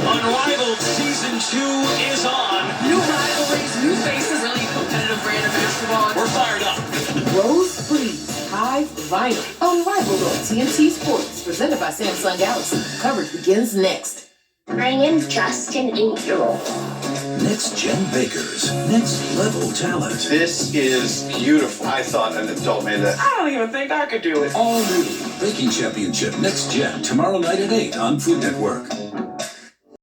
Unrivaled Season 2 is on. New rivalries, new faces, really competitive brand of basketball. We're fired up. Rose Breeze, High Vinyl. Unrivaled on TNT Sports, presented by Samsung Galaxy. Coverage begins next. I am just an 8-year-old. Next Gen Bakers, next level talent. This is beautiful. I thought an adult made that. I don't even think I could do it. All new Baking Championship Next Gen tomorrow night at 8 on Food Network.